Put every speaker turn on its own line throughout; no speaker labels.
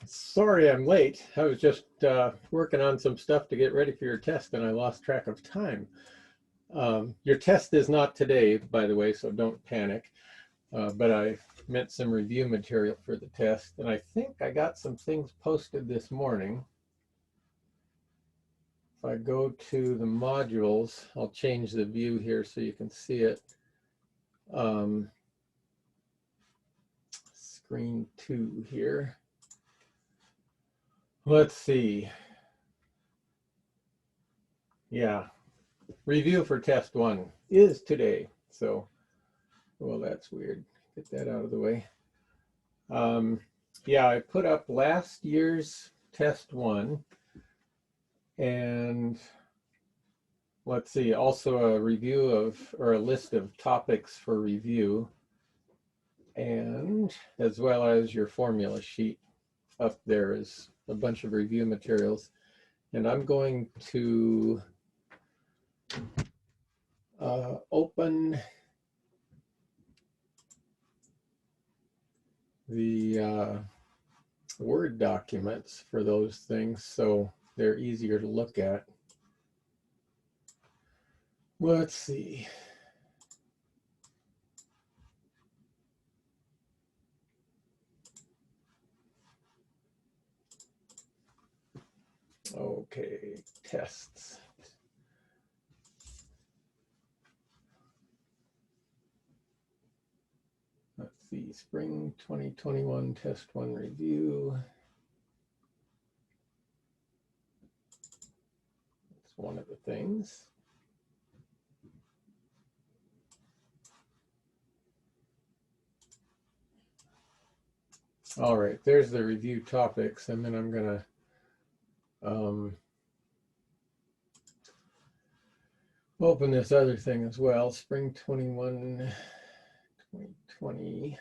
Sorry I'm late. I was just working on some stuff to get ready for your test and I lost track of time. Your test is not today, by the way, so don't panic. But I meant some review material for the test, and I think I got some things posted this morning. If I go to the modules, I'll change the view here so you can see it. Screen 2 here. Let's see. Yeah, review for test 1 is today. So, well, that's weird. Get that out of the way. Yeah, I put up last year's test 1. And let's see, also a review of, or a list of topics for review. And as well as your formula sheet up there is a bunch of review materials. And I'm going to open the Word documents for those things so they're easier to look at. Let's see. Okay, tests. Let's see, spring 2021 test 1 review. That's one of the things. All right, there's the review topics, and then I'm gonna open this other thing as well, spring 21, 2020.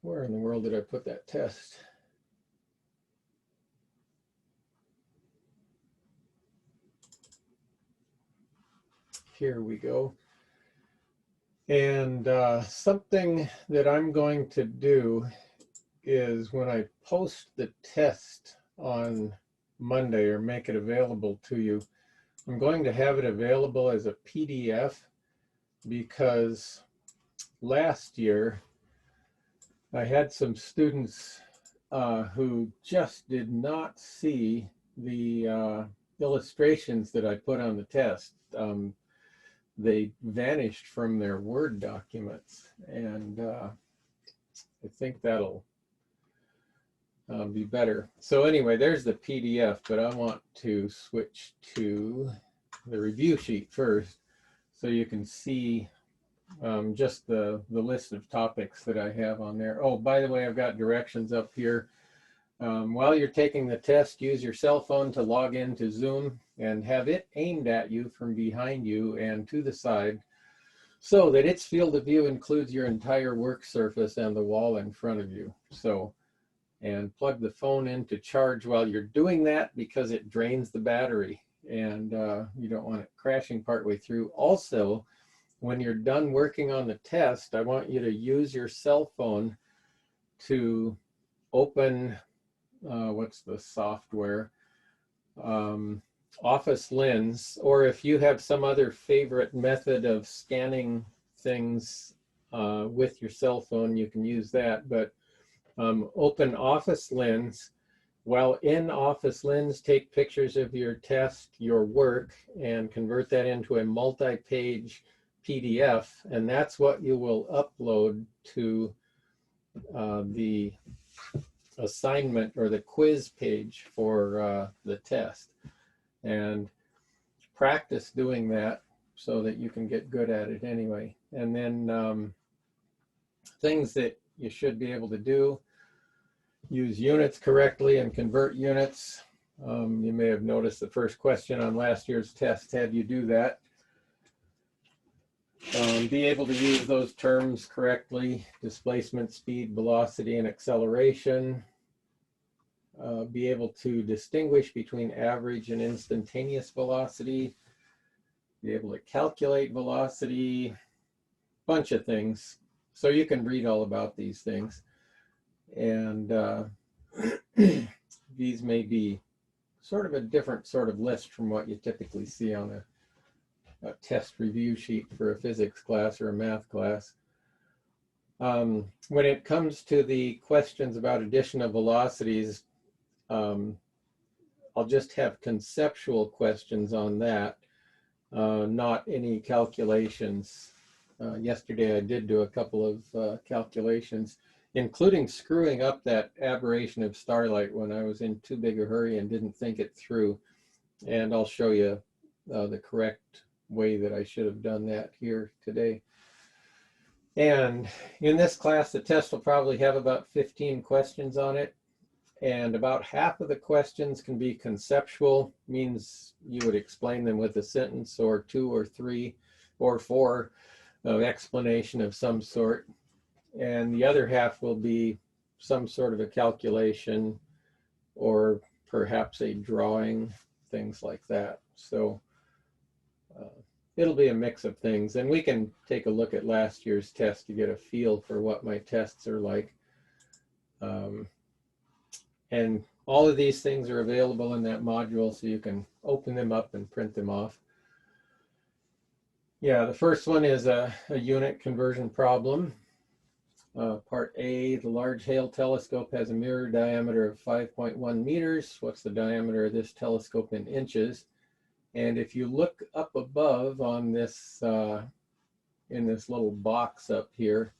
Where in the world did I put that test? Here we go. And something that I'm going to do is when I post the test on Monday or make it available to you, I'm going to have it available as a PDF because last year I had some students who just did not see the illustrations that I put on the test. They vanished from their Word documents, and I think that'll be better. So anyway, there's the PDF, but I want to switch to the review sheet first so you can see just the list of topics that I have on there. Oh, by the way, I've got directions up here. While you're taking the test, use your cell phone to log into Zoom and have it aimed at you from behind you and to the side so that its field of view includes your entire work surface and the wall in front of you. So, and plug the phone in to charge while you're doing that because it drains the battery and you don't want it crashing partway through. Also, when you're done working on the test, I want you to use your cell phone to open what's the software, Office Lens, or if you have some other favorite method of scanning things with your cell phone, you can use that. But open Office Lens. While in Office Lens, take pictures of your test, your work, and convert that into a multi-page PDF, and that's what you will upload to the assignment or the quiz page for the test. And practice doing that so that you can get good at it anyway. And then things that you should be able to do: use units correctly and convert units. You may have noticed the first question on last year's test had you do that. Be able to use those terms correctly: displacement, speed, velocity, and acceleration. Be able to distinguish between average and instantaneous velocity. Be able to calculate velocity, bunch of things. So you can read all about these things. And these may be sort of a different sort of list from what you typically see on a test review sheet for a physics class or a math class. When it comes to the questions about addition of velocities, I'll just have conceptual questions on that, not any calculations. Yesterday I did do a couple of calculations, including screwing up that aberration of starlight when I was in too big a hurry and didn't think it through. And I'll show you the correct way that I should have done that here today. And in this class, the test will probably have about 15 questions on it. And about half of the questions can be conceptual, means you would explain them with a sentence or two or three or four of explanation of some sort. And the other half will be some sort of a calculation or perhaps a drawing, things like that. So it'll be a mix of things. And we can take a look at last year's test to get a feel for what my tests are like. And all of these things are available in that module, so you can open them up and print them off. Yeah, the first one is a unit conversion problem. Part A, the Large Hale telescope has a mirror diameter of 5.1 meters. What's the diameter of this telescope in inches? And if you look up above on this, in this little box up here,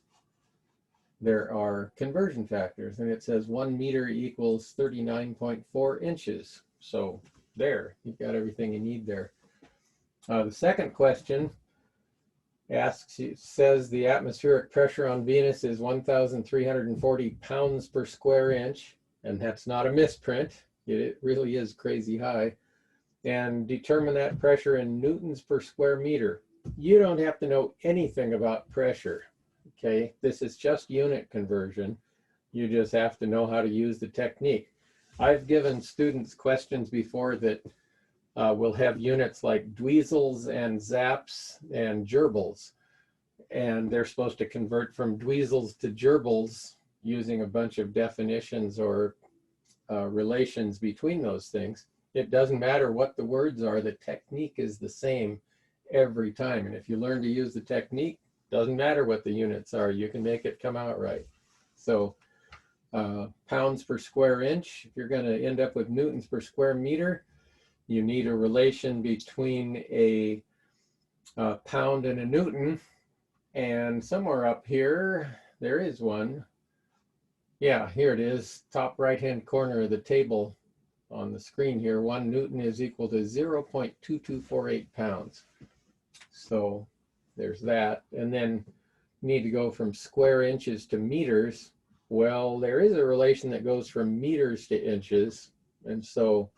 there are conversion factors, and it says 1 meter equals 39.4 inches. So there, you've got everything you need there. The second question says the atmospheric pressure on Venus is 1,340 pounds per square inch, and that's not a misprint. It really is crazy high. And determine that pressure in newtons per square meter. You don't have to know anything about pressure. Okay, this is just unit conversion. You just have to know how to use the technique. I've given students questions before that will have units like dweezels and zaps and gerbils. And they're supposed to convert from dweezels to gerbils using a bunch of definitions or relations between those things. It doesn't matter what the words are, the technique is the same every time. And if you learn to use the technique, doesn't matter what the units are, you can make it come out right. So pounds per square inch, if you're going to end up with newtons per square meter, you need a relation between a pound and a newton. And somewhere up here, there is one. Yeah, here it is, top right-hand corner of the table on the screen here. 1 newton is equal to 0.2248 pounds. So there's that. And then you need to go from square inches to meters. Well, there is a relation that goes from meters to inches. And so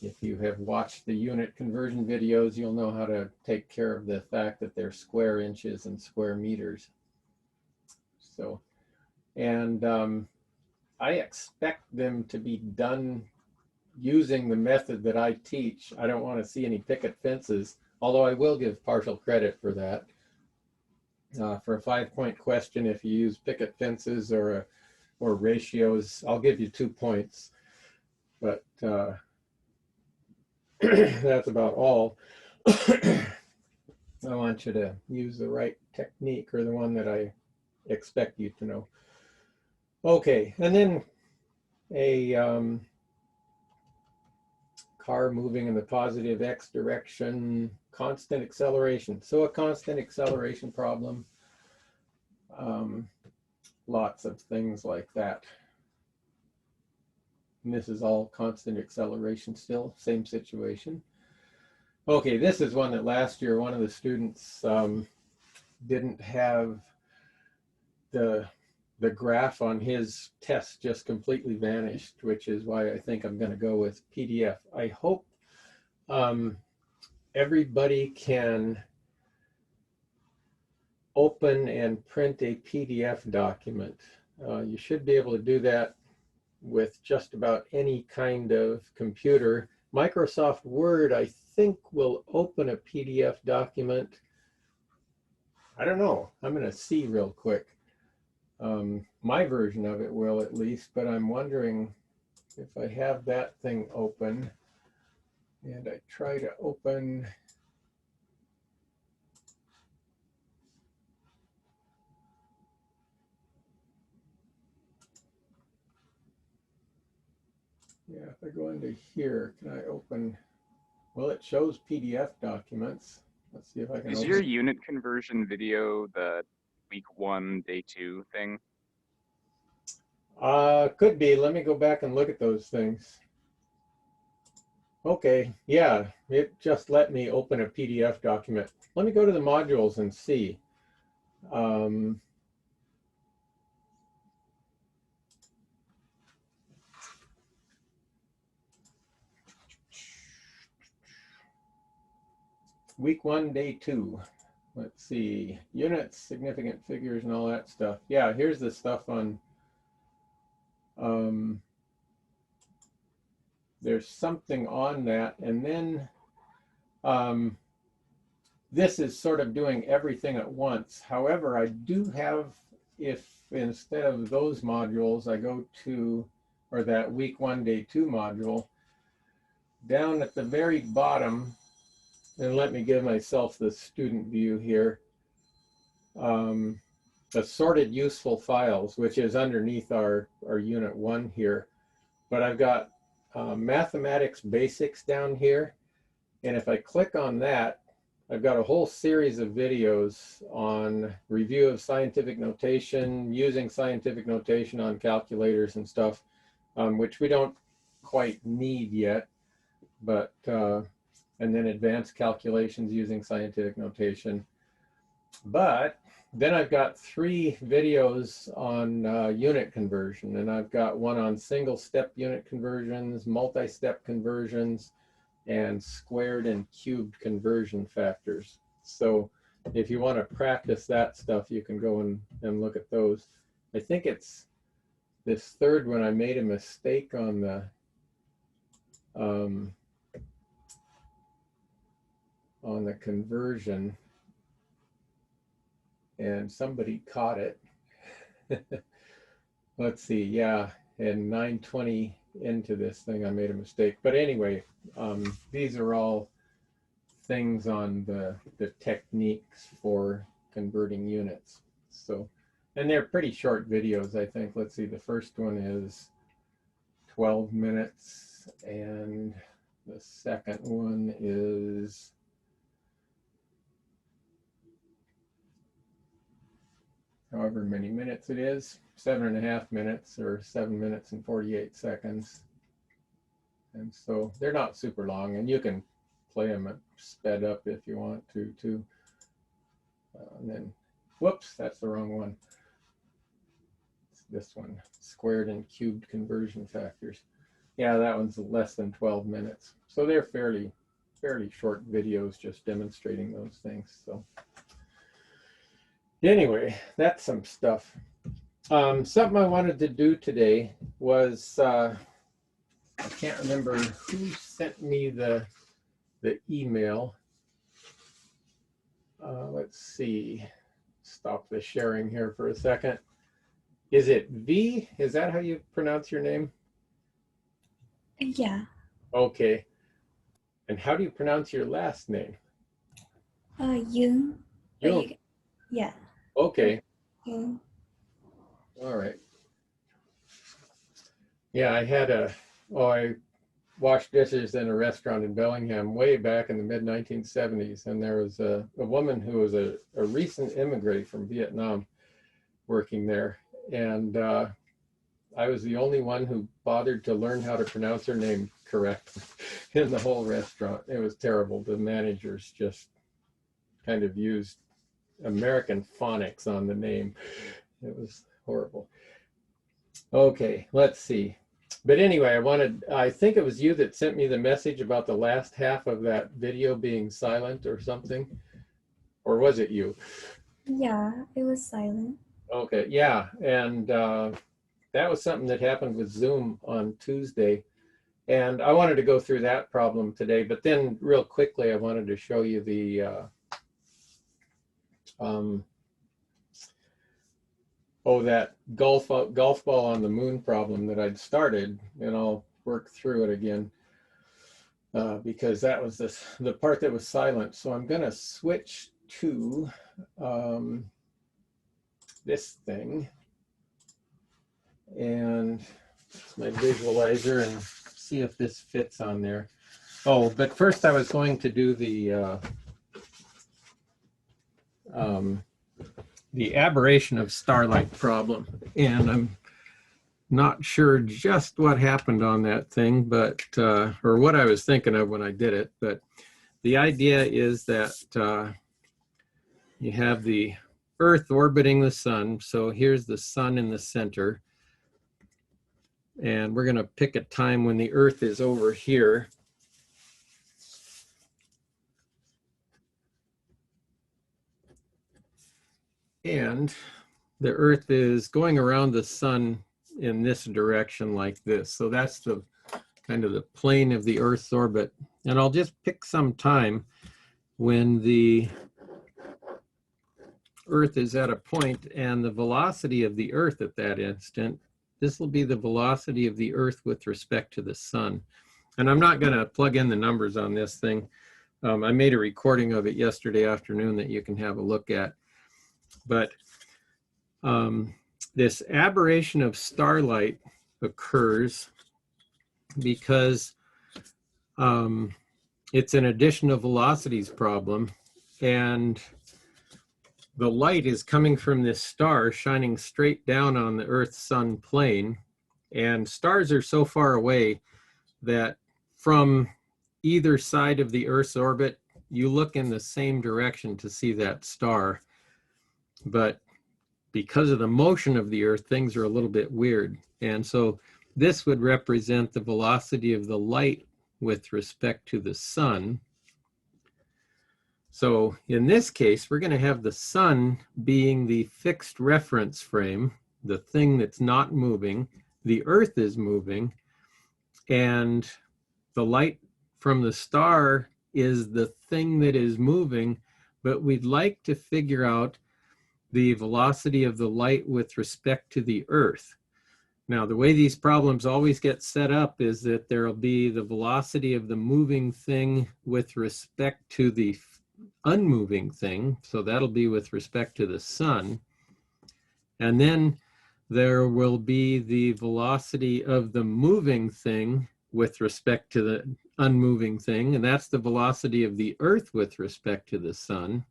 if you have watched the unit conversion videos, you'll know how to take care of the fact that they're square inches and square meters. So, and I expect them to be done using the method that I teach. I don't want to see any picket fences, although I will give partial credit for that. For a 5-point question, if you use picket fences or ratios, I'll give you 2 points. But that's about all. I want you to use the right technique, or the one that I expect you to know. Okay, and then a car moving in the positive x direction, constant acceleration. So a constant acceleration problem, lots of things like that. And this is all constant acceleration still, same situation. Okay, this is one that last year one of the students didn't have the graph on his test, just completely vanished, which is why I think I'm going to go with PDF. I hope everybody can open and print a PDF document. You should be able to do that with just about any kind of computer. Microsoft Word, I think, will open a PDF document. I don't know. I'm going to see real quick. My version of it will, at least, but I'm wondering if I have that thing open and I try to open if I go into here, can I open, well, it shows PDF documents. Let's see if I can
Is
open.
your unit conversion video the week 1, day 2 thing?
Could be. Let me go back and look at those things. Okay, yeah, it just let me open a PDF document. Let me go to the modules and see. Week 1, day 2. Let's see, units, significant figures, and all that stuff. Yeah, here's the stuff on, there's something on that. And then this is sort of doing everything at once. However, I do have, if instead of those modules, I go to, or that week 1, day 2 module, down at the very bottom, and let me give myself the student view here, assorted useful files, which is underneath our unit 1 here. But I've got mathematics basics down here. And if I click on that, I've got a whole series of videos on review of scientific notation, using scientific notation on calculators and stuff, which we don't quite need yet, but, and then advanced calculations using scientific notation. But then I've got 3 videos on unit conversion, and I've got one on single step unit conversions, multi-step conversions, and squared and cubed conversion factors. So if you want to practice that stuff, you can go and look at those. I think it's this third one I made a mistake on the conversion, and somebody caught it. Let's see, yeah, and 920 into this thing I made a mistake. But anyway, these are all things on the techniques for converting units. So, and they're pretty short videos, I think. Let's see, the first one is 12 minutes, and the second one is however many minutes it is, 7.5 minutes, or 7 minutes and 48 seconds. And so they're not super long, and you can play them sped up if you want to too. And then, whoops, that's the wrong one. It's this one, squared and cubed conversion factors. Yeah, that one's less than 12 minutes. So they're fairly short videos just demonstrating those things. So anyway, that's some stuff. Something I wanted to do today was, I can't remember who sent me the email. Let's see, stop the sharing here for a second. Is it V? Is that how you pronounce your name?
Yeah.
Okay. And how do you pronounce your last name?
Yun.
Yun.
Yeah.
Okay.
Yun.
All right. Yeah, I washed dishes in a restaurant in Bellingham way back in the mid 1970s, and there was a woman who was a recent immigrant from Vietnam working there, and I was the only one who bothered to learn how to pronounce her name correctly in the whole restaurant. It was terrible. The managers just kind of used American phonics on the name. It was horrible. Okay, let's see. But anyway, I think it was you that sent me the message about the last half of that video being silent or something. Or was it you?
Yeah, it was silent.
Okay, yeah. And that was something that happened with Zoom on Tuesday. And I wanted to go through that problem today, but then real quickly, I wanted to show you the oh, that golf ball on the moon problem that I'd started, and I'll work through it again because that was the part that was silent. So I'm going to switch to this thing, and it's my visualizer, and see if this fits on there. Oh, but first I was going to do the aberration of starlight problem, and I'm not sure just what happened on that thing, but or what I was thinking of when I did it. But the idea is that you have the Earth orbiting the sun. So here's the sun in the center, and we're going to pick a time when the Earth is over here. And the Earth is going around the sun in this direction like this. So that's the kind of the plane of the Earth's orbit. And I'll just pick some time when the Earth is at a point, and the velocity of the Earth at that instant, this will be the velocity of the Earth with respect to the sun. And I'm not going to plug in the numbers on this thing. I made a recording of it yesterday afternoon that you can have a look at. But this aberration of starlight occurs because it's an addition of velocities problem, and the light is coming from this star shining straight down on the Earth-Sun plane, and stars are so far away that from either side of the Earth's orbit, you look in the same direction to see that star. But because of the motion of the Earth, things are a little bit weird. And so this would represent the velocity of the light with respect to the sun. So in this case, we're going to have the sun being the fixed reference frame, the thing that's not moving. The Earth is moving, and the light from the star is the thing that is moving, but we'd like to figure out the velocity of the light with respect to the Earth. Now, the way these problems always get set up is that there will be the velocity of the moving thing with respect to the unmoving thing. So that'll be with respect to the sun. And then there will be the velocity of the moving thing with respect to the unmoving thing. And that's the velocity of the Earth with respect to the sun.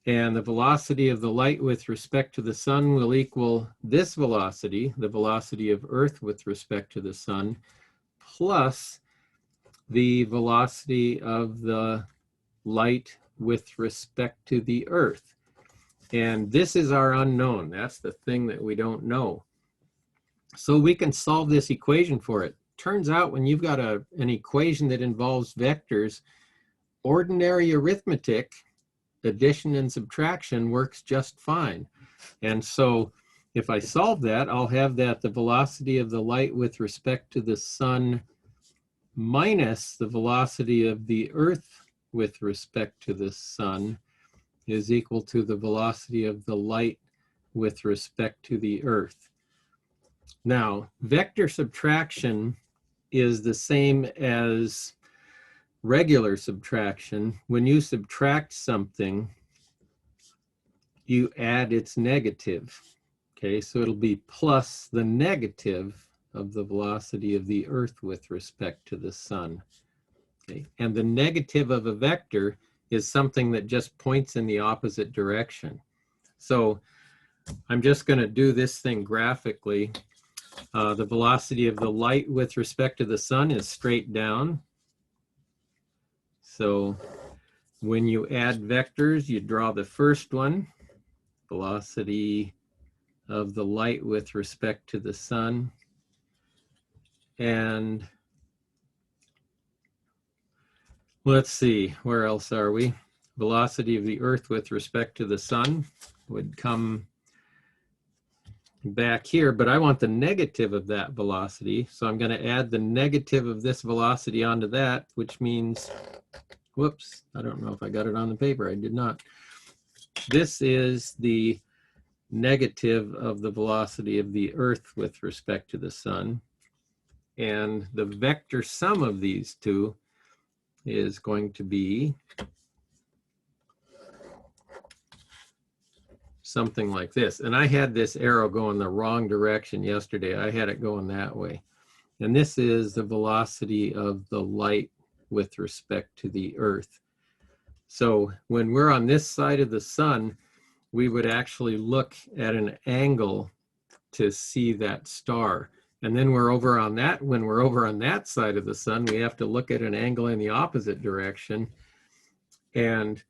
And the velocity of the light with respect to the sun will equal this velocity, the velocity of Earth with respect to the sun, plus the velocity of the light with respect to the Earth. And this is our unknown. That's the thing that we don't know. So we can solve this equation for it. Turns out when you've got an equation that involves vectors, ordinary arithmetic, addition and subtraction, works just fine. And so if I solve that, I'll have that the velocity of the light with respect to the sun minus the velocity of the Earth with respect to the sun is equal to the velocity of the light with respect to the Earth. Now, vector subtraction is the same as regular subtraction. When you subtract something, you add its negative. Okay, so it'll be plus the negative of the velocity of the Earth with respect to the sun. Okay, and the negative of a vector is something that just points in the opposite direction. So I'm just going to do this thing graphically. The velocity of the light with respect to the sun is straight down. So when you add vectors, you draw the first one, velocity of the light with respect to the sun. And let's see, where else are we? Velocity of the Earth with respect to the sun would come back here, but I want the negative of that velocity. So I'm going to add the negative of this velocity onto that, which means, whoops, I don't know if I got it on the paper. I did not. this is the negative of the velocity of the Earth with respect to the sun. And the vector sum of these two is going to be something like this. And I had this arrow going the wrong direction yesterday. I had it going that way. And this is the velocity of the light with respect to the Earth. So when we're on this side of the sun, we would actually look at an angle to see that star. And then when we're over on that side of the sun, we have to look at an angle in the opposite direction. And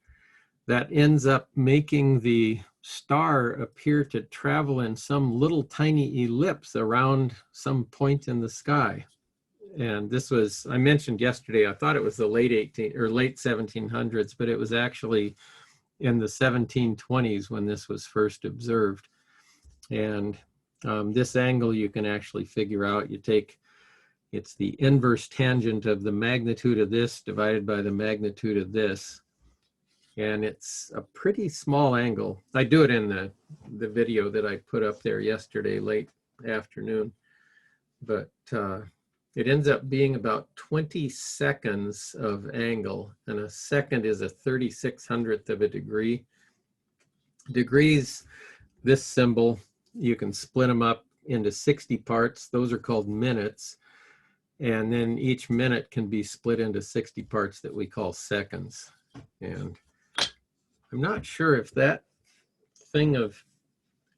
that ends up making the star appear to travel in some little tiny ellipse around some point in the sky. And this was, I mentioned yesterday, I thought it was the late 1700s, but it was actually in the 1720s when this was first observed. And this angle you can actually figure out. You take, it's the inverse tangent of the magnitude of this divided by the magnitude of this. And it's a pretty small angle. I do it in the video that I put up there yesterday, late afternoon. But it ends up being about 20 seconds of angle. And a second is a 3600th of a degree. Degrees, this symbol, you can split them up into 60 parts. Those are called minutes. And then each minute can be split into 60 parts that we call seconds. And I'm not sure if that thing of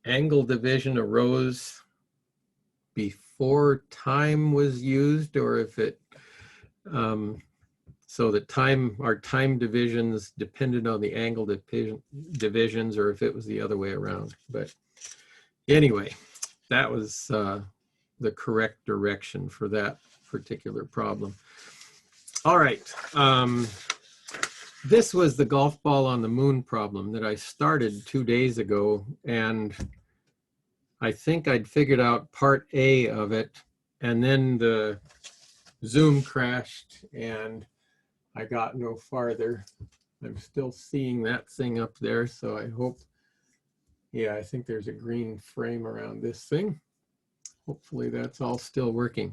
angle division arose before time was used, or if it, so that our time divisions depended on the angle divisions, or if it was the other way around. But anyway, that was the correct direction for that particular problem. All right. This was the golf ball on the moon problem that I started 2 days ago, and I think I'd figured out part A of it, and then the Zoom crashed and I got no farther. I'm still seeing that thing up there, so I hope, yeah, I think there's a green frame around this thing. Hopefully that's all still working.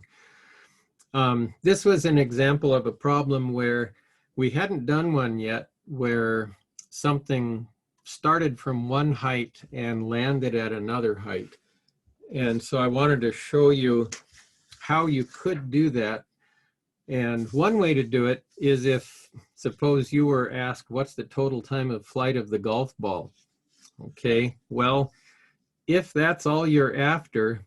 This was an example of a problem where we hadn't done one yet, where something started from one height and landed at another height. And so I wanted to show you how you could do that. And one way to do it is if, suppose you were asked, what's the total time of flight of the golf ball? Okay, well, if that's all you're after,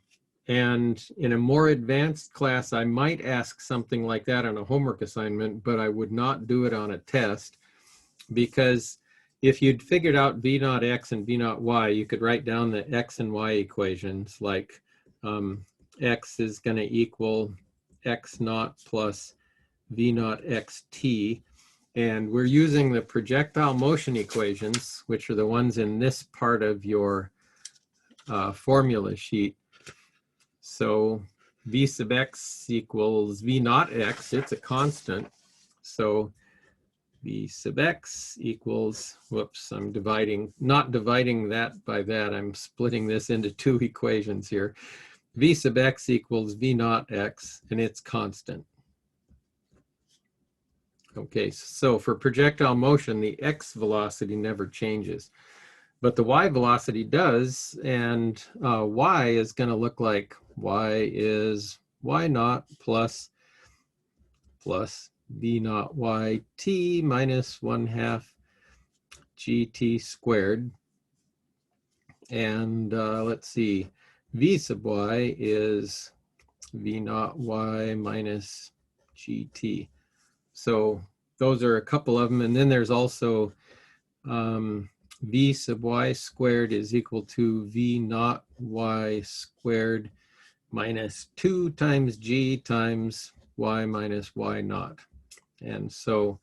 and in a more advanced class, I might ask something like that on a homework assignment, but I would not do it on a test, because if you'd figured out V naught X and V naught Y, you could write down the X and Y equations, like X is going to equal X naught plus V naught XT. And we're using the projectile motion equations, which are the ones in this part of your formula sheet. So V sub X equals V naught X, it's a constant. So V sub X equals, whoops, I'm not dividing that by that, I'm splitting this into two equations here. V sub X equals V naught X, and it's constant. Okay, so for projectile motion, the X velocity never changes, but the Y velocity does, and Y is going to look like Y is Y naught plus V naught YT minus 1/2 GT squared. And let's see, V sub Y is V naught Y minus GT. So those are a couple of them. And then there's also V sub Y squared is equal to V naught Y squared minus 2 times G times Y minus Y naught. And so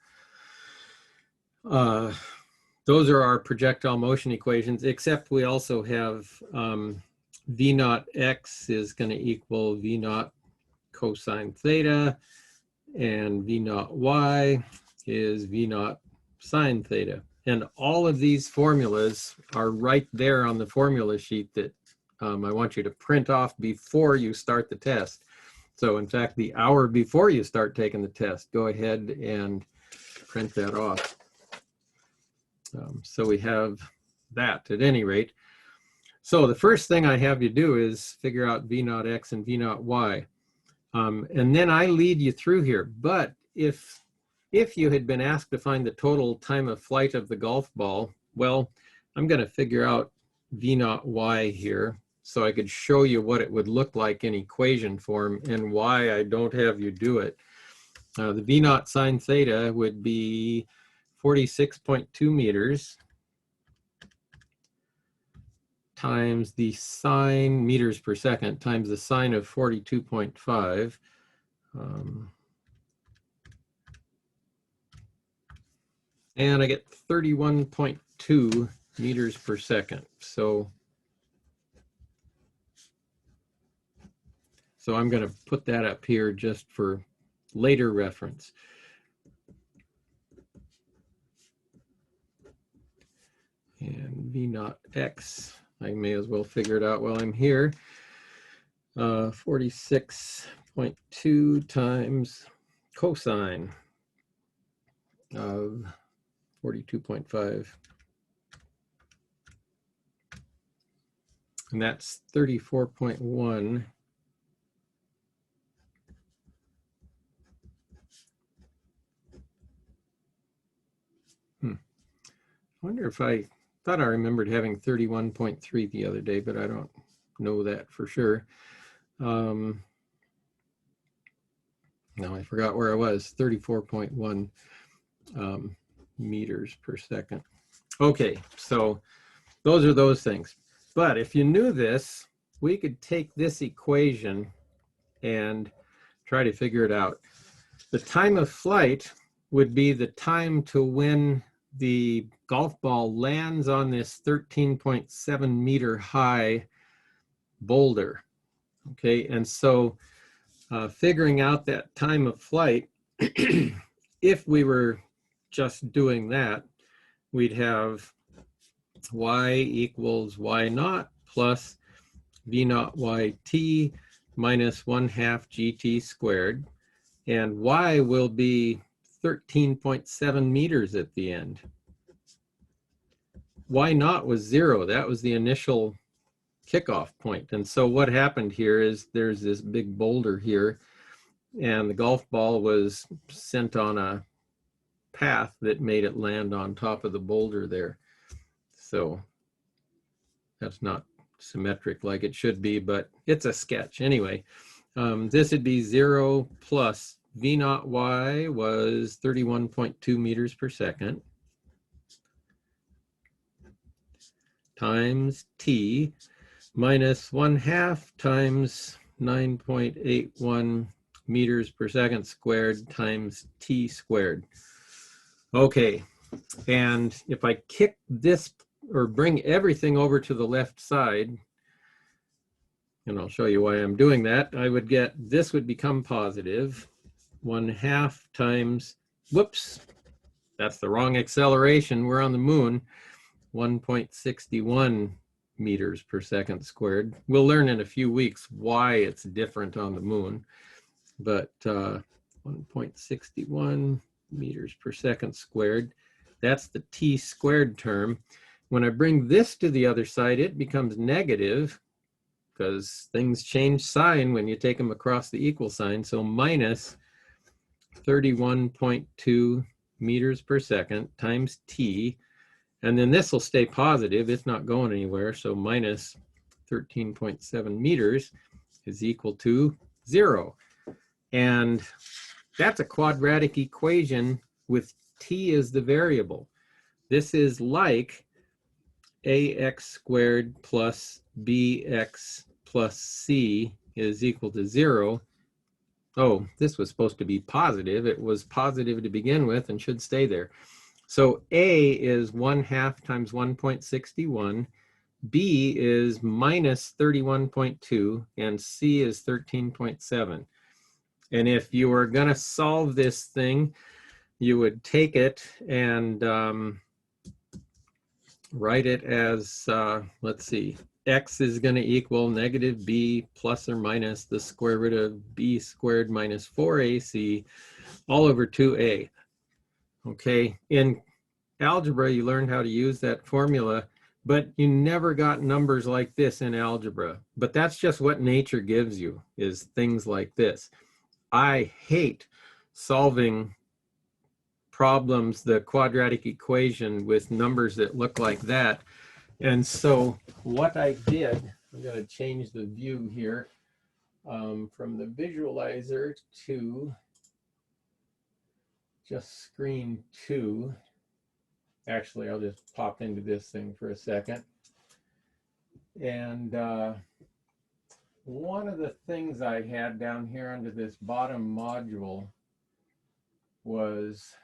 those are our projectile motion equations, except we also have V naught X is going to equal V naught cosine theta, and V naught Y is V naught sine theta. And all of these formulas are right there on the formula sheet that I want you to print off before you start the test. So in fact, the hour before you start taking the test, go ahead and print that off. So we have that at any rate. So the first thing I have you do is figure out V naught X and V naught Y. And then I lead you through here. But if you had been asked to find the total time of flight of the golf ball, well, I'm going to figure out V naught Y here so I could show you what it would look like in equation form and why I don't have you do it. The V naught sine theta would be 46.2 meters times the sine meters per second times the sine of 42.5. And I get 31.2 meters per second. So I'm going to put that up here just for later reference. And V naught X, I may as well figure it out while I'm here. 46.2 times cosine of 42.5. And that's 34.1. I wonder if I thought I remembered having 31.3 the other day, but I don't know that for sure. No, I forgot where I was, 34.1 meters per second. Okay, so those are those things. But if you knew this, we could take this equation and try to figure it out. The time of flight would be the time to when the golf ball lands on this 13.7 meter high boulder. Okay, and so figuring out that time of flight, if we were just doing that, we'd have y equals y naught plus v naught yt minus 1/2 gt squared, and y will be 13.7 meters at the end. Y naught was 0. That was the initial kickoff point. And so what happened here is there's this big boulder here, and the golf ball was sent on a path that made it land on top of the boulder there. So that's not symmetric like it should be, but it's a sketch. Anyway, this would be 0 plus V naught Y was 31.2 meters per second times T minus 1/2 times 9.81 meters per second squared times T squared. Okay, and if I kick this or bring everything over to the left side, and I'll show you why I'm doing that, I would get, this would become positive 1/2 times, whoops, that's the wrong acceleration, we're on the moon, 1.61 meters per second squared. We'll learn in a few weeks why it's different on the moon, but 1.61 meters per second squared, that's the t squared term. When I bring this to the other side, it becomes negative because things change sign when you take them across the equal sign. So minus 31.2 meters per second times t. And then this will stay positive. It's not going anywhere. So minus 13.7 meters is equal to 0. And that's a quadratic equation with t as the variable. This is like ax squared plus bx plus c is equal to 0. Oh, this was supposed to be positive. It was positive to begin with and should stay there. So a is 1/2 times 1.61, b is minus 31.2, and c is 13.7. And if you were going to solve this thing, you would take it and write it as, let's see, x is going to equal negative b plus or minus the square root of b squared minus 4ac all over 2a. Okay, in algebra, you learned how to use that formula, but you never got numbers like this in algebra. But that's just what nature gives you, is things like this. I hate solving problems, the quadratic equation with numbers that look like that. And so what I did, I'm going to change the view here from the visualizer to just screen 2. Actually, I'll just pop into this thing for a second. And one of the things I had down here under this bottom module was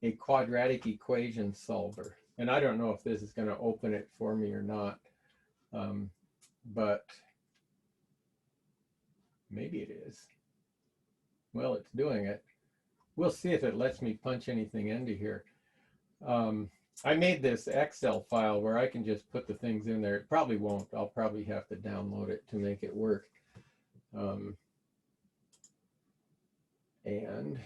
a quadratic equation solver. And I don't know if this is going to open it for me or not, but maybe it is. Well, it's doing it. We'll see if it lets me punch anything into here. I made this Excel file where I can just put the things in there. It probably won't. I'll probably have to download it to make it work. And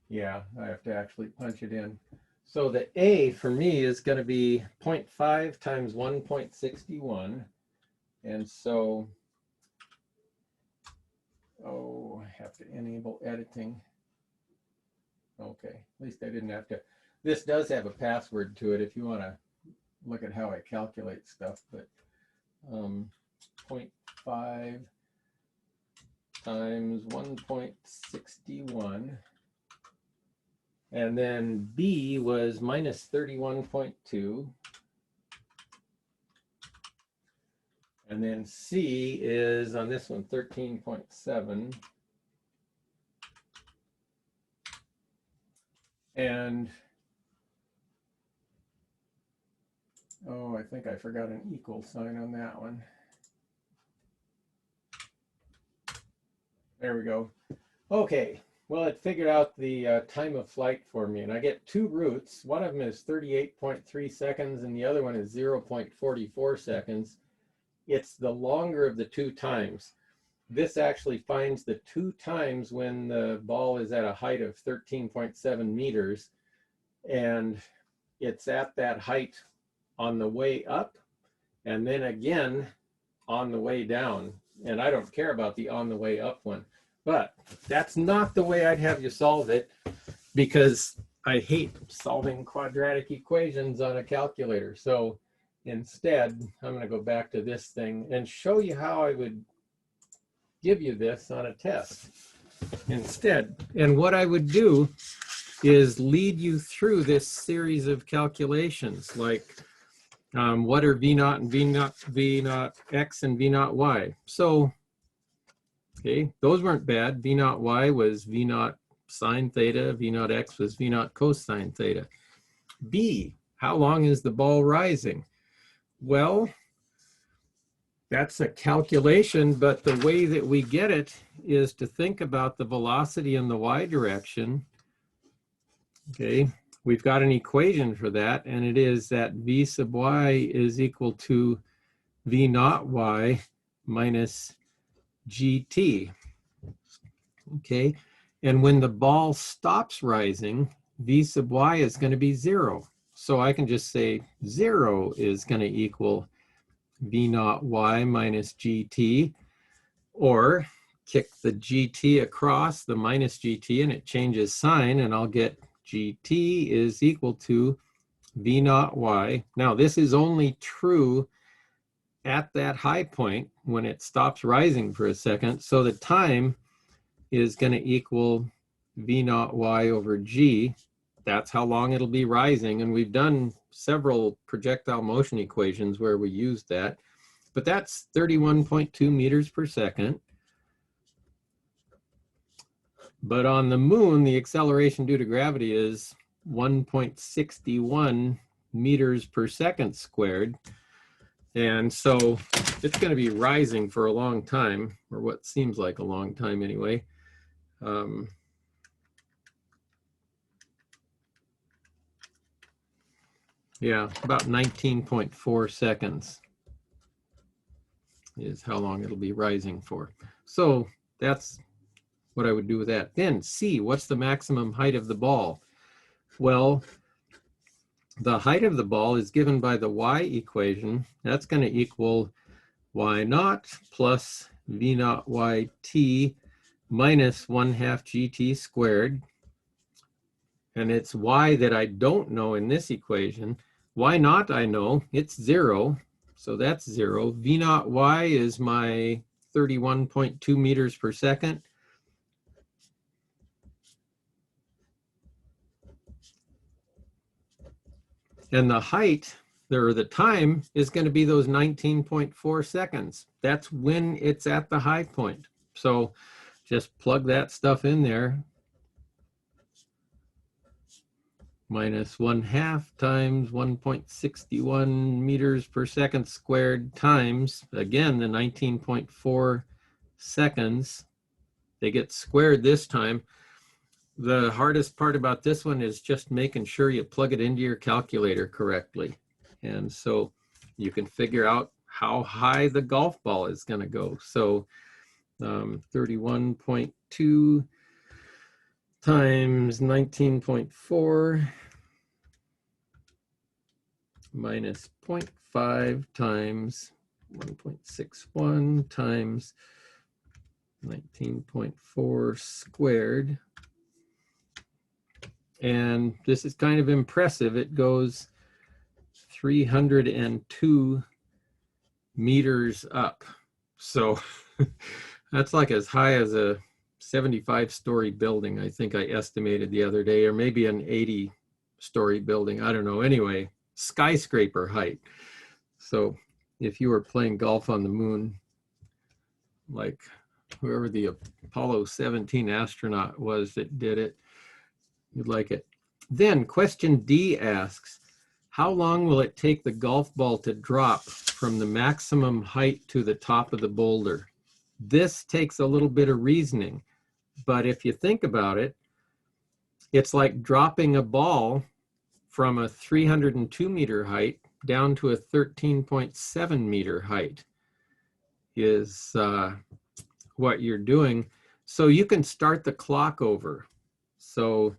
yeah, I have to actually punch it in. So the A for me is going to be 0.5 times 1.61. And so, oh, I have to enable editing. Okay, at least I didn't have to. This does have a password to it if you want to look at how I calculate stuff, but 0.5 times 1.61. And then B was minus 31.2. And then C is, on this one, 13.7. And, oh, I think I forgot an equal sign on that one. There we go. Okay, well, it figured out the time of flight for me, and I get two roots. One of them is 38.3 seconds, and the other one is 0.44 seconds. It's the longer of the two times. This actually finds the two times when the ball is at a height of 13.7 meters, and it's at that height on the way up, and then again on the way down. And I don't care about the on the way up one, but that's not the way I'd have you solve it, because I hate solving quadratic equations on a calculator. So instead, I'm going to go back to this thing and show you how I would give you this on a test instead. And what I would do is lead you through this series of calculations, like what are V naught and V naught X and V naught Y. So, okay, those weren't bad. V naught Y was V naught sine theta, V naught X was V naught cosine theta. B, how long is the ball rising? Well, that's a calculation, but the way that we get it is to think about the velocity in the y direction. Okay, we've got an equation for that, and it is that v sub y is equal to v naught y minus gt. Okay, and when the ball stops rising, v sub y is going to be 0. So I can just say 0 is going to equal v naught y minus gt, or kick the gt across the minus gt and it changes sign, and I'll get gt is equal to v naught y. Now this is only true at that high point when it stops rising for a second, so the time is going to equal v naught y over g. That's how long it'll be rising, and we've done several projectile motion equations where we used that, but that's 31.2 meters per second. But on the moon, the acceleration due to gravity is 1.61 meters per second squared. And so it's going to be rising for a long time, or what seems like a long time anyway. Yeah, about 19.4 seconds is how long it'll be rising for. So that's what I would do with that. Then C, what's the maximum height of the ball? Well, the height of the ball is given by the y equation. That's going to equal y naught plus v naught yt minus 1/2 gt squared. And it's y that I don't know in this equation. Y naught I know, it's 0. So that's 0. V naught y is my 31.2 meters per second. And the height, or the time, is going to be those 19.4 seconds. That's when it's at the high point. So just plug that stuff in there. Minus 1/2 times 1.61 meters per second squared times, again, the 19.4 seconds. They get squared this time. The hardest part about this one is just making sure you plug it into your calculator correctly. And so you can figure out how high the golf ball is going to go. So 31.2 times 19.4 minus 0.5 times 1.61 times 19.4 squared. And this is kind of impressive. It goes 302 meters up. So that's like as high as a 75-story building, I think I estimated the other day, or maybe an 80-story building. I don't know. Anyway, skyscraper height. So if you were playing golf on the moon, like whoever the Apollo 17 astronaut was that did it, you'd like it. Then question D asks, how long will it take the golf ball to drop from the maximum height to the top of the boulder? This takes a little bit of reasoning, but if you think about it, it's like dropping a ball from a 302 meter height down to a 13.7 meter height is what you're doing. So you can start the clock over. So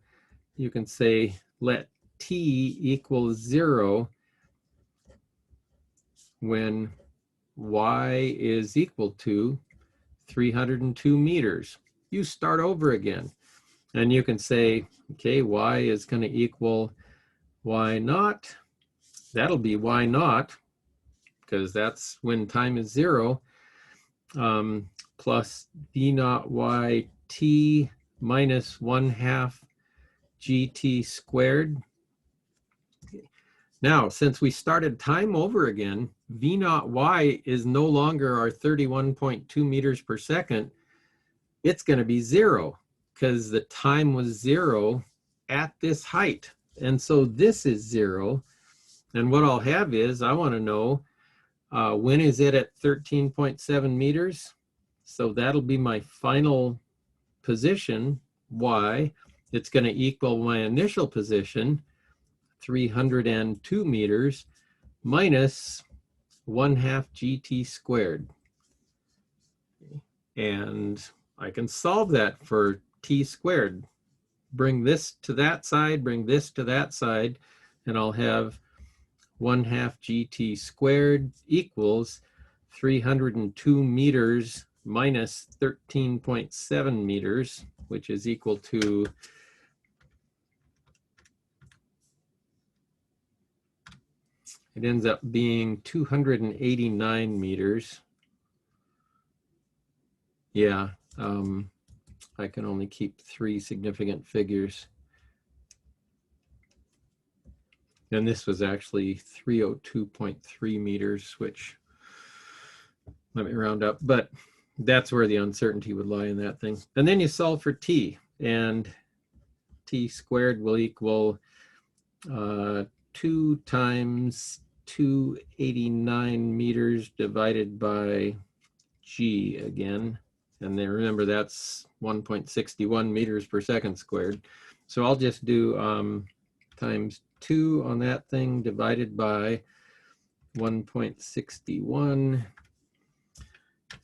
you can say let t equal 0 when y is equal to 302 meters. You start over again. And you can say, okay, y is going to equal y naught. That'll be y naught, because that's when time is 0, plus v naught yt minus 1/2 gt squared. Now, since we started time over again, v naught y is no longer our 31.2 meters per second. It's going to be 0, because the time was 0 at this height. And so this is 0. And what I'll have is, I want to know when is it at 13.7 meters? So that'll be my final position, y. It's going to equal my initial position, 302 meters, minus 1/2 gt squared. And I can solve that for t squared. Bring this to that side, bring this to that side, and I'll have 1/2 gt squared equals 302 meters minus 13.7 meters, which is equal to it ends up being 289 meters. Yeah, I can only keep 3 significant figures. And this was actually 302.3 meters, which, let me round up, but that's where the uncertainty would lie in that thing. And then you solve for t, and t squared will equal 2 times 289 meters divided by g again. And then remember, that's 1.61 meters per second squared. So I'll just do times 2 on that thing divided by 1.61.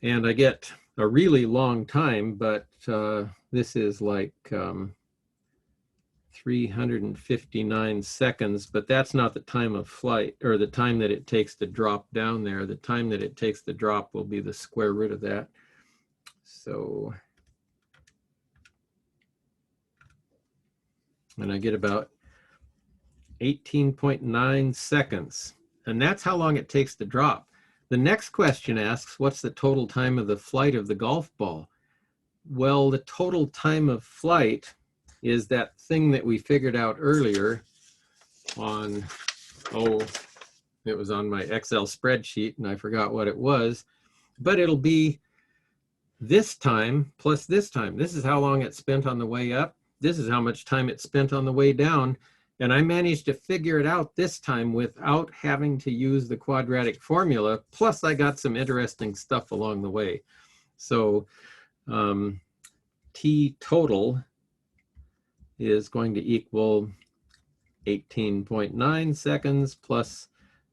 And I get a really long time, but this is like 359 seconds, but that's not the time of flight, or the time that it takes to drop down there. The time that it takes to drop will be the square root of that. So, and I get about 18.9 seconds. And that's how long it takes to drop. The next question asks, what's the total time of the flight of the golf ball? Well, the total time of flight is that thing that we figured out earlier on, it was on my Excel spreadsheet and I forgot what it was, but it'll be this time plus this time. This is how long it spent on the way up. This is how much time it spent on the way down. And I managed to figure it out this time without having to use the quadratic formula. Plus I got some interesting stuff along the way. So T total is going to equal 18.9 seconds plus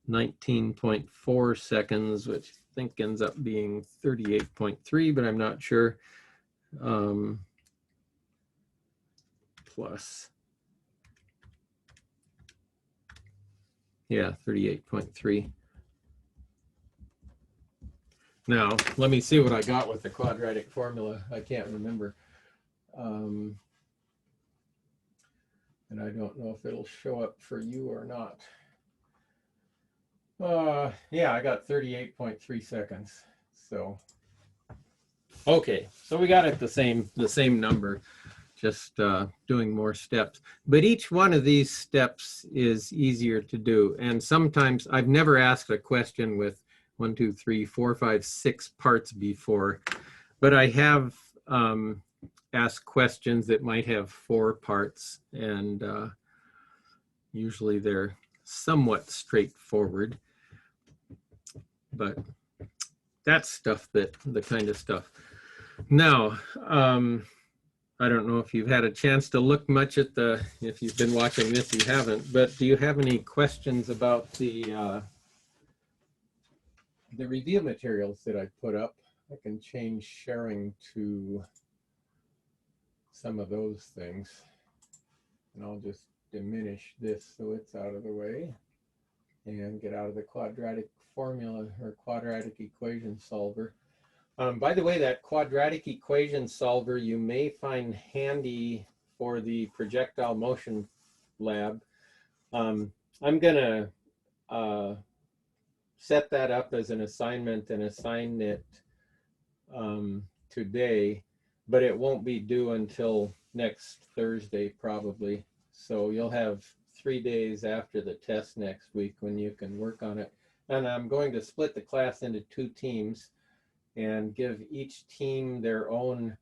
19.4 seconds, which I think ends up being 38.3, but I'm not sure. Plus, yeah, 38.3. Now, let me see what I got with the quadratic formula. I can't remember. And I don't know if it'll show up for you or not. Yeah, I got 38.3 seconds. So, okay, so we got it the same number, just doing more steps. But each one of these steps is easier to do. And sometimes I've never asked a question with 1, 2, 3, 4, 5, 6 parts before, but I have asked questions that might have 4 parts, and usually they're somewhat straightforward. But that's stuff the kind of stuff. Now, I don't know if you've had a chance to look much at if you've been watching this, you haven't, but do you have any questions about the review materials that I put up? I can change sharing to some of those things, and I'll just diminish this so it's out of the way and get out of the quadratic formula or quadratic equation solver. By the way, that quadratic equation solver you may find handy for the projectile motion lab. I'm going to set that up as an assignment and assign it today, but it won't be due until next Thursday probably. So you'll have 3 days after the test next week when you can work on it. And I'm going to split the class into 2 teams and give each team their own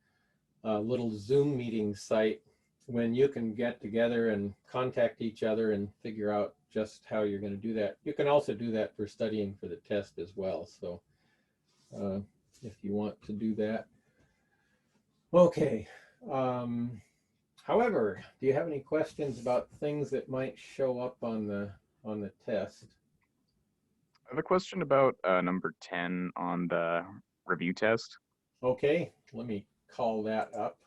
little Zoom meeting site when you can get together and contact each other and figure out just how you're going to do that. You can also do that for studying for the test as well. So if you want to do that. Okay. However, do you have any questions about things that might show up on the test?
I have a question about number 10 on the review test.
Okay, let me call that up.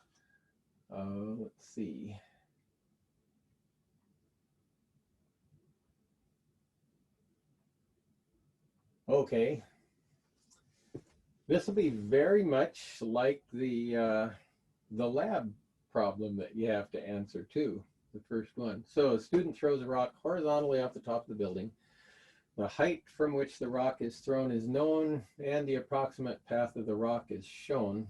Let's see. Okay. This will be very much like the lab problem that you have to answer too, the first one. So a student throws a rock horizontally off the top of the building. The height from which the rock is thrown is known, and the approximate path of the rock is shown.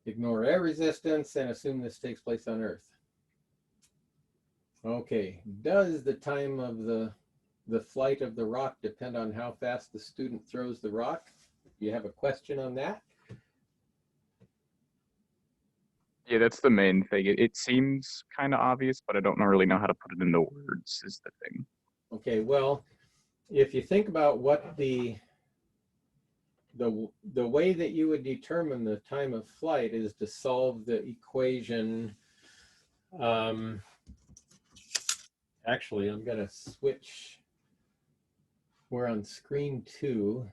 Ignore air resistance and assume this takes place on Earth. Okay, does the time of the flight of the rock depend on how fast the student throws the rock? Do you have a question on that?
Yeah, that's the main thing. It seems kind of obvious, but I don't really know how to put it into words is the thing.
Okay, well, if you think about what the way that you would determine the time of flight is to solve the equation actually, I'm going to switch. We're on screen 2.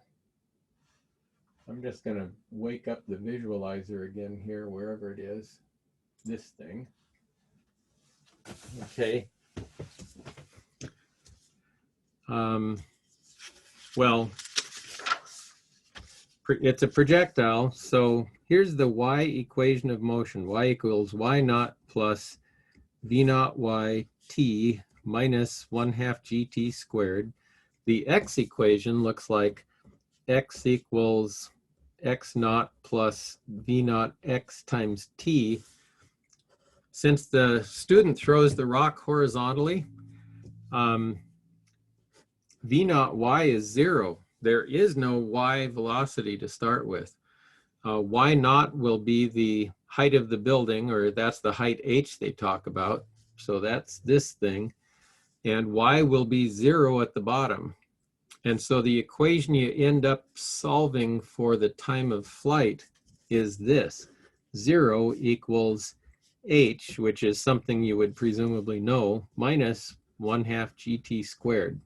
I'm just going to wake up the visualizer again here, wherever it is. This thing. Okay. Well, it's a projectile. So here's the y equation of motion. Y equals y naught plus v naught y t minus 1/2 gt squared. The x equation looks like x equals x naught plus v naught x times t. Since the student throws the rock horizontally, v naught y is 0. There is no y velocity to start with. Y naught will be the height of the building, or that's the height h they talk about. So that's this thing. And y will be 0 at the bottom. And so the equation you end up solving for the time of flight is this. 0 equals h, which is something you would presumably know, minus 1/2 gt squared.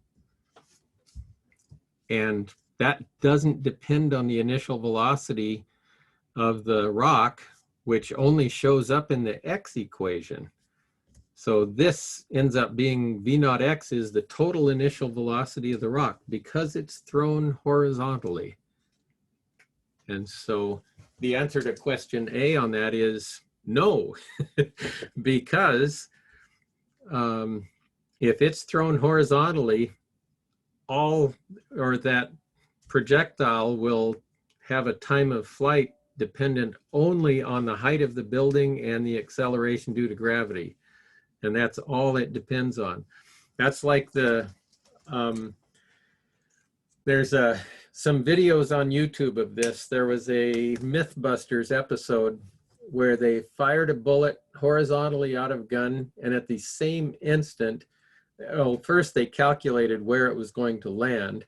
And that doesn't depend on the initial velocity of the rock, which only shows up in the x equation. So this ends up being v naught x is the total initial velocity of the rock because it's thrown horizontally. And so the answer to question A on that is no, because if it's thrown horizontally, that projectile will have a time of flight dependent only on the height of the building and the acceleration due to gravity. And that's all it depends on. That's like there's some videos on YouTube of this. There was a Mythbusters episode where they fired a bullet horizontally out of gun, and at the same instant, first they calculated where it was going to land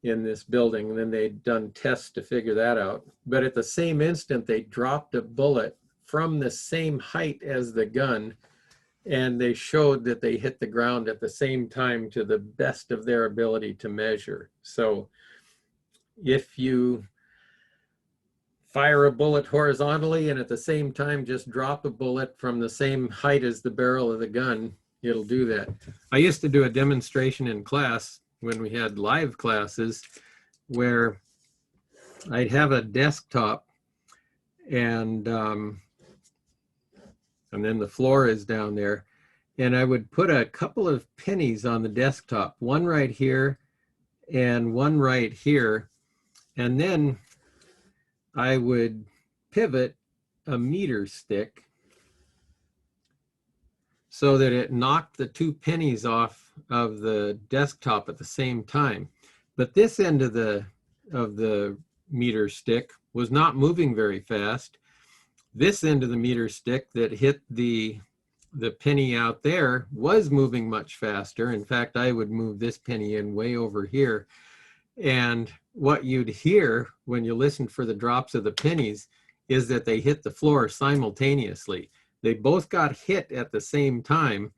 in this building, and then they'd done tests to figure that out. But at the same instant, they dropped a bullet from the same height as the gun, and they showed that they hit the ground at the same time to the best of their ability to measure. So if you fire a bullet horizontally and at the same time just drop a bullet from the same height as the barrel of the gun, it'll do that. I used to do a demonstration in class when we had live classes where I'd have a desktop and then the floor is down there. And I would put a couple of pennies on the desktop, one right here and one right here. And then I would pivot a meter stick so that it knocked the 2 pennies off of the desktop at the same time. But this end of the meter stick was not moving very fast. This end of the meter stick that hit the penny out there was moving much faster. In fact, I would move this penny in way over here. And what you'd hear when you listened for the drops of the pennies is that they hit the floor simultaneously. They both got hit at the same time,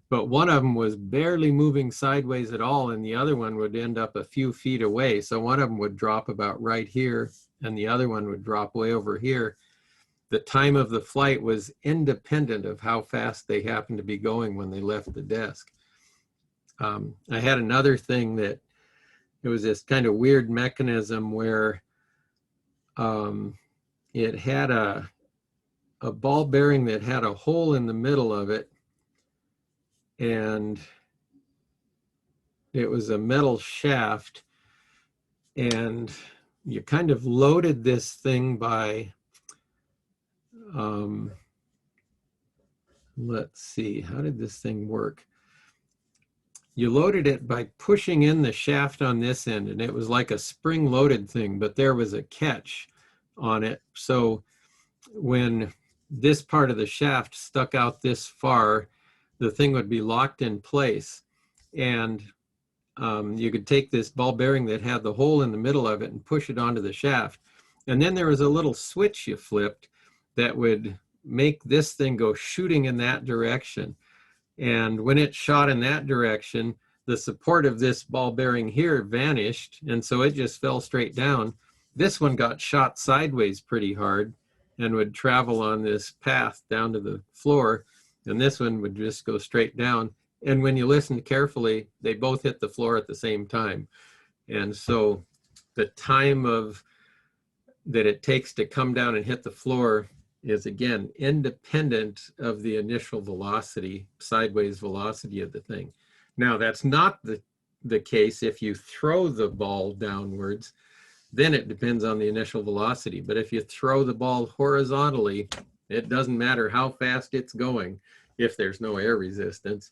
but one of them was barely moving sideways at all, and the other one would end up a few feet away. So one of them would drop about right here, and the other one would drop way over here. The time of the flight was independent of how fast they happened to be going when they left the desk. I had another thing that it was this kind of weird mechanism where it had a ball bearing that had a hole in the middle of it, and it was a metal shaft, and you kind of loaded this thing by let's see, how did this thing work? You loaded it by pushing in the shaft on this end, and it was like a spring-loaded thing, but there was a catch on it. So when this part of the shaft stuck out this far, the thing would be locked in place. And you could take this ball bearing that had the hole in the middle of it and push it onto the shaft. And then there was a little switch you flipped that would make this thing go shooting in that direction. And when it shot in that direction, the support of this ball bearing here vanished, and so it just fell straight down. This one got shot sideways pretty hard and would travel on this path down to the floor, and this one would just go straight down. And when you listen carefully, they both hit the floor at the same time. And so the time that it takes to come down and hit the floor is, again, independent of the initial velocity, sideways velocity of the thing. Now, that's not the case if you throw the ball downwards. Then it depends on the initial velocity. But if you throw the ball horizontally, it doesn't matter how fast it's going. If there's no air resistance,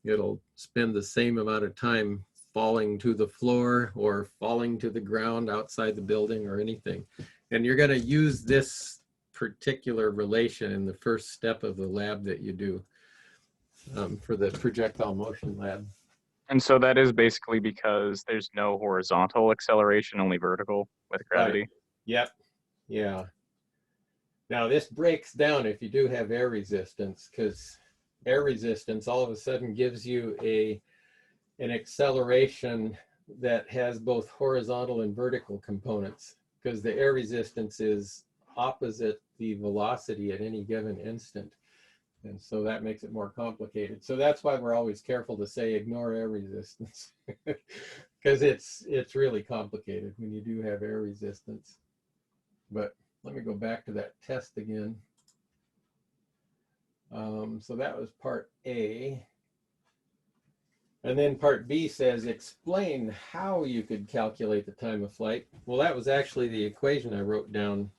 it'll spend the same amount of time falling to the floor or falling to the ground outside the building or anything. And you're going to use this particular relation in the first step of the lab that you do for the projectile motion lab.
And so that is basically because there's no horizontal acceleration, only vertical with gravity.
Right. Yep. Yeah. Now this breaks down if you do have air resistance, because air resistance all of a sudden gives you an acceleration that has both horizontal and vertical components, because the air resistance is opposite the velocity at any given instant. And so that makes it more complicated. So that's why we're always careful to say ignore air resistance, because it's really complicated when you do have air resistance. But let me go back to that test again. So that was part A. And then part B says, explain how you could calculate the time of flight. Well, that was actually the equation I wrote down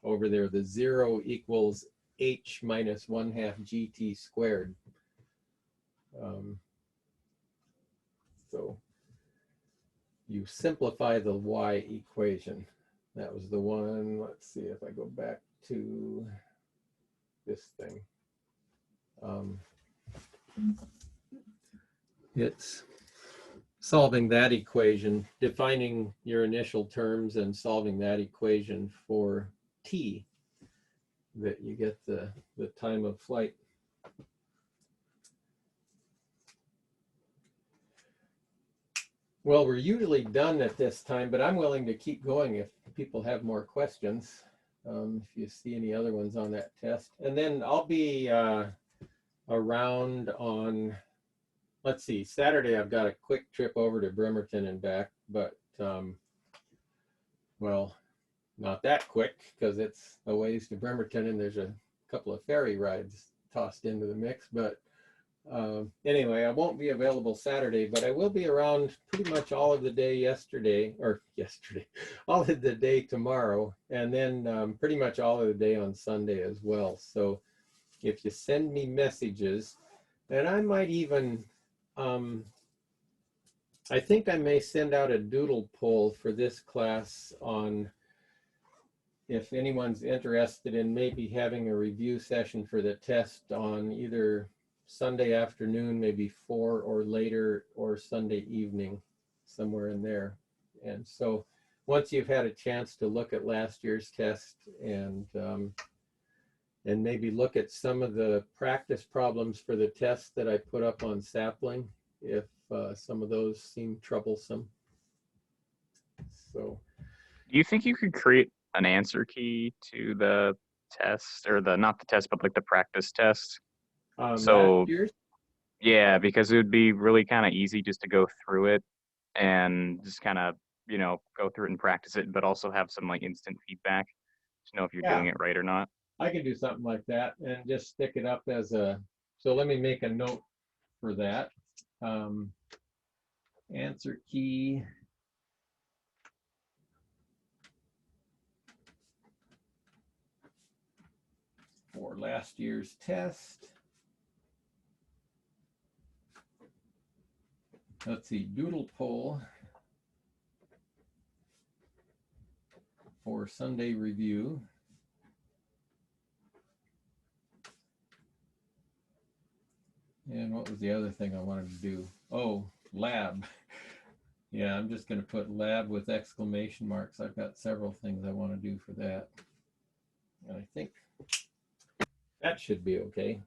over there. The 0 equals h minus 1/2 gt squared. So you simplify the y equation. That was the one. Let's see if I go back to this thing. It's solving that equation, defining your initial terms and solving that equation for t, that you get the time of flight. Well, we're usually done at this time, but I'm willing to keep going if people have more questions, if you see any other ones on that test. And then I'll be around on, let's see, Saturday I've got a quick trip over to Bremerton and back, but well, not that quick, because it's a ways to Bremerton and there's a couple of ferry rides tossed into the mix. But anyway, I won't be available Saturday, but I will be around pretty much all of the day all of the day tomorrow, and then pretty much all of the day on Sunday as well. So if you send me messages, and I might even, I think I may send out a doodle poll for this class on if anyone's interested in maybe having a review session for the test on either Sunday afternoon, maybe 4 or later, or Sunday evening, somewhere in there. And so once you've had a chance to look at last year's test and maybe look at some of the practice problems for the test that I put up on Sapling, if some of those seem troublesome. So,
Do you think you could create an answer key to the test, or not the test, but like the practice test? So
last year's?
yeah, because it would be really kind of easy just to go through it and just kind of, go through it and practice it, but also have some like instant feedback to know if you're doing it right or not.
I can do something like that and just stick it up as a, so let me make a note for that. Answer key. For last year's test. Let's see, doodle poll for Sunday review. And what was the other thing I wanted to do? Oh, lab. Yeah, I'm just going to put lab with exclamation marks. I've got several things I want to do for that. And I think that should be okay.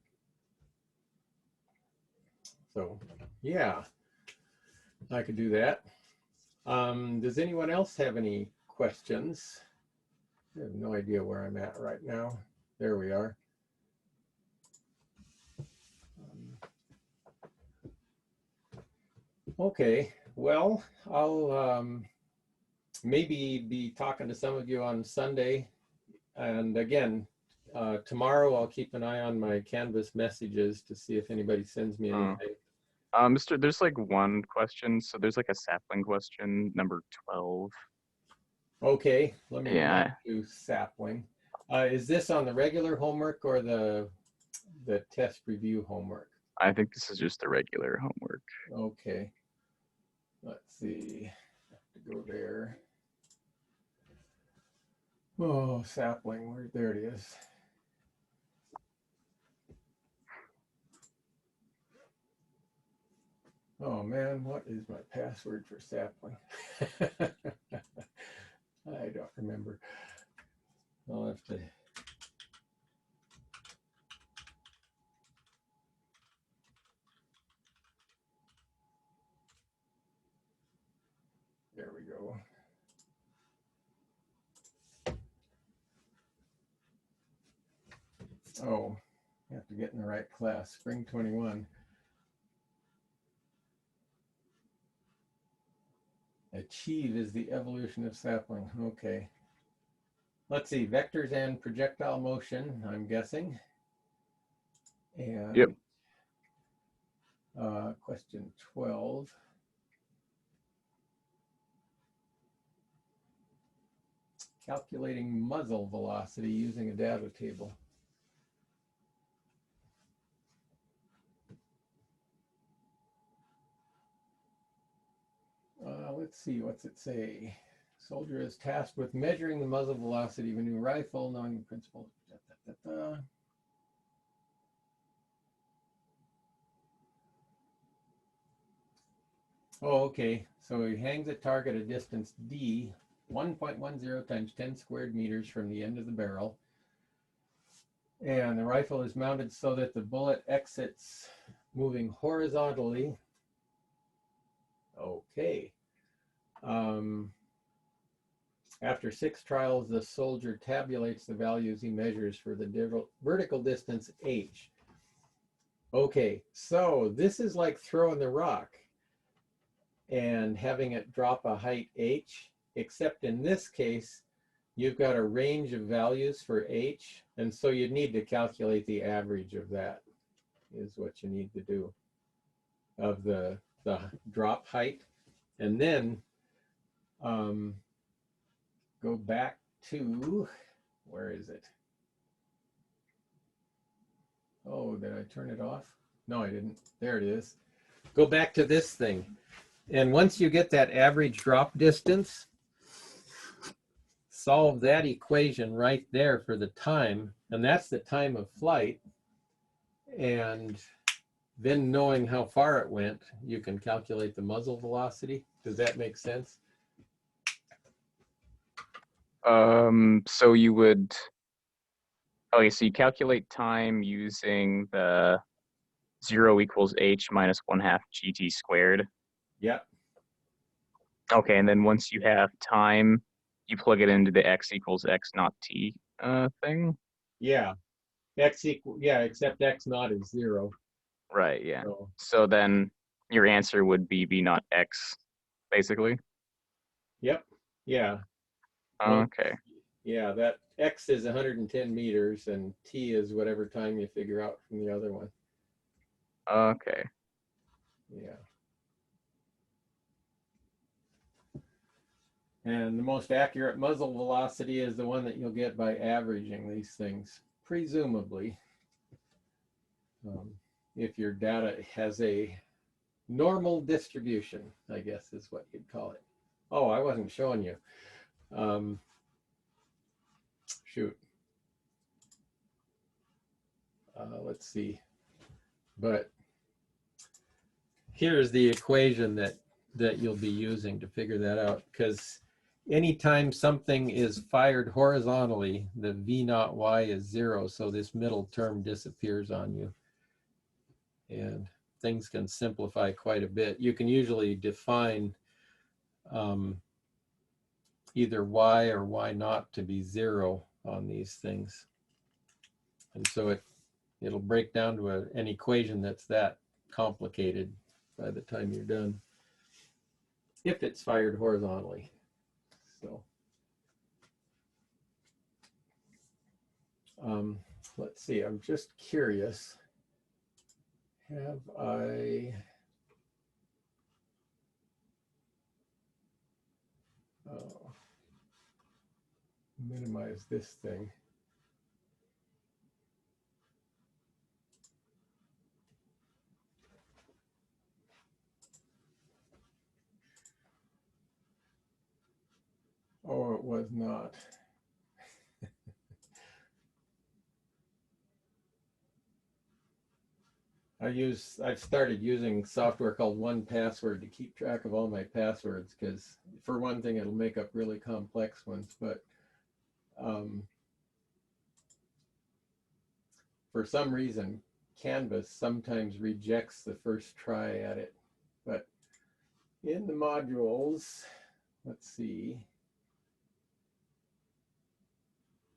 So yeah, I could do that. Does anyone else have any questions? I have no idea where I'm at right now. There we are. Okay, well, I'll maybe be talking to some of you on Sunday. And again, tomorrow I'll keep an eye on my Canvas messages to see if anybody sends me anything.
Mr. There's like one question. So there's like a sapling question, number 12.
Okay, let me go
Yeah.
back to sapling. Is this on the regular homework or the test review homework?
I think this is just the regular homework.
Okay. Let's see. Have to go there. Oh, sapling. There it is. Oh man, what is my password for sapling? I don't remember. I'll have to. There we go. Oh, you have to get in the right class. Spring 21. Achieve is the evolution of sapling. Okay. Let's see, vectors and projectile motion, I'm guessing. And
Yep.
Question 12. Calculating muzzle velocity using a data table. Let's see, what's it say? Soldier is tasked with measuring the muzzle velocity of a new rifle, knowing the principles. Oh, okay. So he hangs a target at a distance d, 1.10 times 10 squared meters from the end of the barrel. And the rifle is mounted so that the bullet exits moving horizontally. Okay. After 6 trials, the soldier tabulates the values he measures for the vertical distance h. Okay, so this is like throwing the rock and having it drop a height h, except in this case, you've got a range of values for h, and so you need to calculate the average of that, is what you need to do, of the drop height. And then go back to, where is it? Oh, did I turn it off? No, I didn't. There it is. Go back to this thing. And once you get that average drop distance, solve that equation right there for the time. And that's the time of flight. And then knowing how far it went, you can calculate the muzzle velocity. Does that make sense?
So you would, okay, so you calculate time using the 0 equals h minus 1/2 gt squared.
Yep.
Okay, and then once you have time, you plug it into the x equals x naught t thing.
Yeah. Except x naught is 0.
Right, yeah. So then your answer would be v naught x, basically.
Yep. Yeah.
Okay.
Yeah, that x is 110 meters and t is whatever time you figure out from the other one.
Okay.
Yeah. And the most accurate muzzle velocity is the one that you'll get by averaging these things, presumably. If your data has a normal distribution, I guess is what you'd call it. Oh, I wasn't showing you. Shoot. Let's see. But here's the equation that you'll be using to figure that out, because anytime something is fired horizontally, the v naught y is 0, so this middle term disappears on you. And things can simplify quite a bit. You can usually define either y or y naught to be 0 on these things. And so it'll break down to an equation that's that complicated by the time you're done, if it's fired horizontally. So let's see, I'm just curious. Have I minimize this thing? Oh, it was not. I've started using software called 1Password to keep track of all my passwords, because for one thing, it'll make up really complex ones, but for some reason, Canvas sometimes rejects the first try at it. But in the modules, let's see.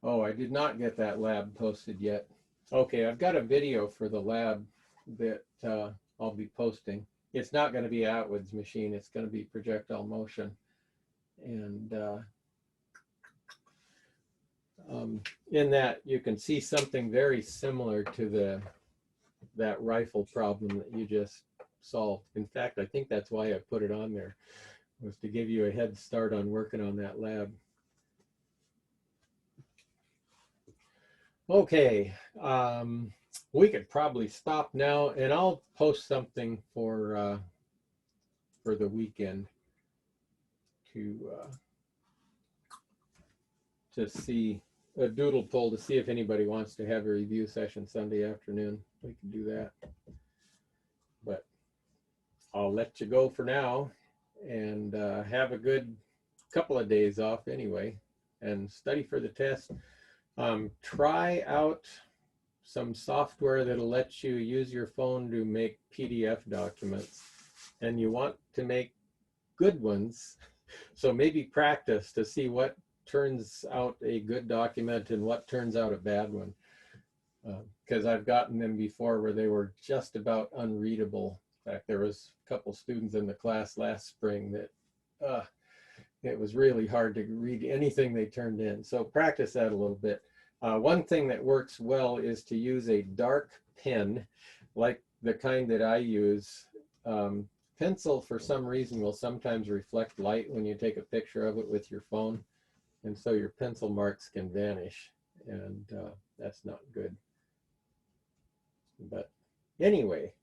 Oh, I did not get that lab posted yet. Okay, I've got a video for the lab that I'll be posting. It's not going to be Atwood's machine. It's going to be projectile motion. And in that, you can see something very similar to that rifle problem that you just solved. In fact, I think that's why I put it on there, was to give you a head start on working on that lab. Okay, we could probably stop now, and I'll post something for the weekend to see a doodle poll to see if anybody wants to have a review session Sunday afternoon. We can do that. But I'll let you go for now, and have a good couple of days off anyway, and study for the test. Try out some software that'll let you use your phone to make PDF documents, and you want to make good ones. So maybe practice to see what turns out a good document and what turns out a bad one. Because I've gotten them before where they were just about unreadable. In fact, there was a couple students in the class last spring that it was really hard to read anything they turned in. So practice that a little bit. One thing that works well is to use a dark pen, like the kind that I use. Pencil, for some reason, will sometimes reflect light when you take a picture of it with your phone. And so your pencil marks can vanish, and that's not good. But anyway,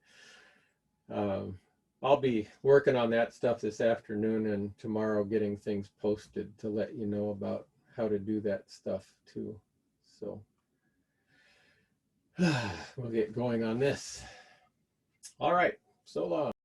I'll be working on that stuff this afternoon and tomorrow, getting things posted to let you know about how to do that stuff too. So we'll get going on this. All right, so long.